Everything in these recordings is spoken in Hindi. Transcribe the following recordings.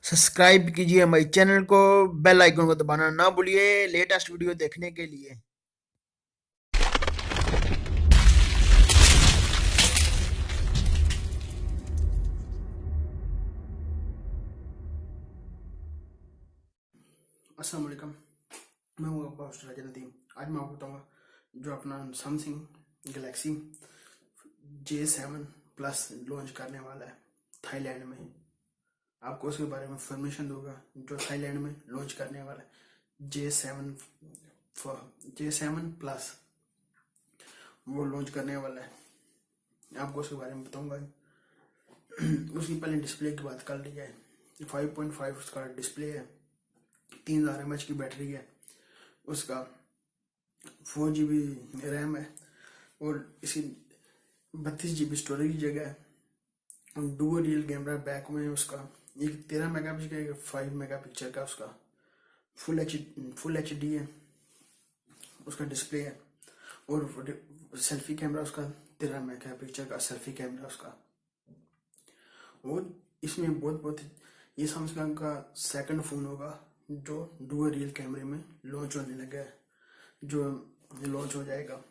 सब्सक्राइब कीजिए हमारे चैनल को, बेल आइकन को दबाना ना भूलिए लेटेस्ट वीडियो देखने के लिए। अस्सलाम वालेकुम, मैं हूँ आपका होस्ट राजा नदीम। आज मैं आपको बताऊंगा जो अपना Samsung Galaxy J7 plus launch करने वाला है थाईलैंड में। आपको उसके बारे में इंफॉर्मेशन दूंगा जो थाईलैंड में लॉन्च करने वाला है J7 प्लस वो लॉन्च करने वाला है। आपको उसके बारे में बताऊंगा। उसकी पहले डिस्प्ले की बात कर ली जाए। 5.5 उसका डिस्प्ले है, 3000 mAh की बैटरी है, उसका 4 GB रैम है और इसकी 32 GB स्टोरेज की जगह है। डुअल रियल कैमरा बैक में उसका, एक 13 मेगापिक्सल का, एक 5 मेगापिक्सल का उसका फुल एच डी है उसका डिस्प्ले है। और सेल्फी कैमरा उसका 13 मेगापिक्सल का सेल्फी कैमरा उसका। और इसमें बहुत ये सैमसंग का सेकंड फोन होगा जो डुअल रियल कैमरे में लॉन्च होने लगा है, जो लॉन्च हो जाएगा।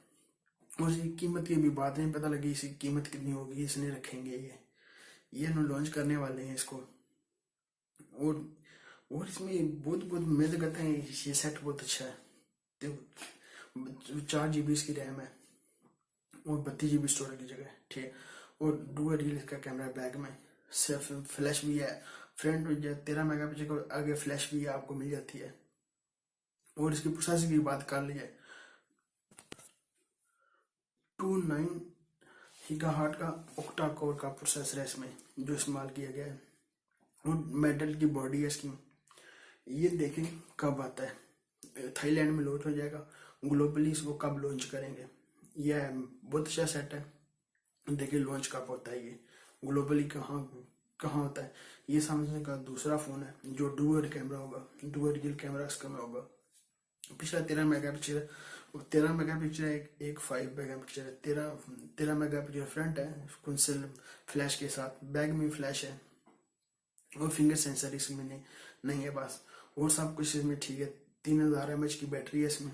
और इसकी कीमत की अभी बात नहीं पता लगी, इसकी कीमत कितनी होगी, इसने रखेंगे ये लॉन्च करने वाले हैं इसको। और इसमें बहुत मैं तो कहता है ये सेट बहुत अच्छा है। तो 4 GB इसकी रैम है और 32 GB स्टोरेज की जगह, ठीक है। और डुअल रियल का कैमरा बैक में, सिर्फ फ्लैश भी है, फ्रंट में 13 मेगापिक्सल का, आगे फ्लैश भी आपको मिल जाती है। और इसकी प्रोसेसर की बात कर ली जाए, 29 GHz का ऑक्टा कोर का प्रोसेसर है इसमें जो इस्तेमाल किया गया है। और मेटल की बॉडी है इसकी। ये देखें कब आता है, थाईलैंड में लॉन्च हो जाएगा, ग्लोबली इसको कब लॉन्च करेंगे। यह बहुत अच्छा सेट है, देखिए लॉन्च कब होता है, ये ग्लोबली कहाँ कहाँ होता है। ये सैमसंग का दूसरा फोन है जो डुअल कैमरा होगा, डुअल रियल कैमरा इसका में होगा। पिछला 13 मेगापिक्सल, 13 मेगापिक्सल एक 5 मेगापिक्सल है। 13 मेगापिक्सल फ्रंट है कुंसल फ्लैश के साथ, बैक में फ्लैश है और फिंगर सेंसर इसमें नहीं है बस। और सब कुछ इसमें ठीक है। 3000 mAh की बैटरी है इसमें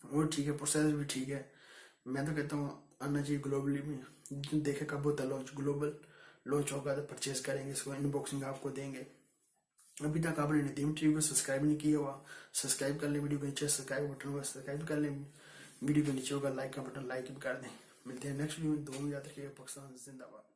और ठीक है, प्रोसेसर भी ठीक है। मैं तो कहता हूँ आना चाहिए ग्लोबली में। देखे कब होता है लॉन्च, ग्लोबल लॉन्च होगा तो परचेज करेंगे इसको, अनबॉक्सिंग आपको देंगे। अभी तक आपने नदीम टीवी को सब्सक्राइब नहीं किया हुआ, सब्सक्राइब कर लें। वीडियो के नीचे सब्सक्राइब बटन को सब्सक्राइब कर लें, वीडियो के नीचे होगा लाइक का बटन, लाइक भी कर दें। मिलते हैं नेक्स्ट वीडियो में। दो में याद रखिएगा। पाकिस्तान जिंदाबाद।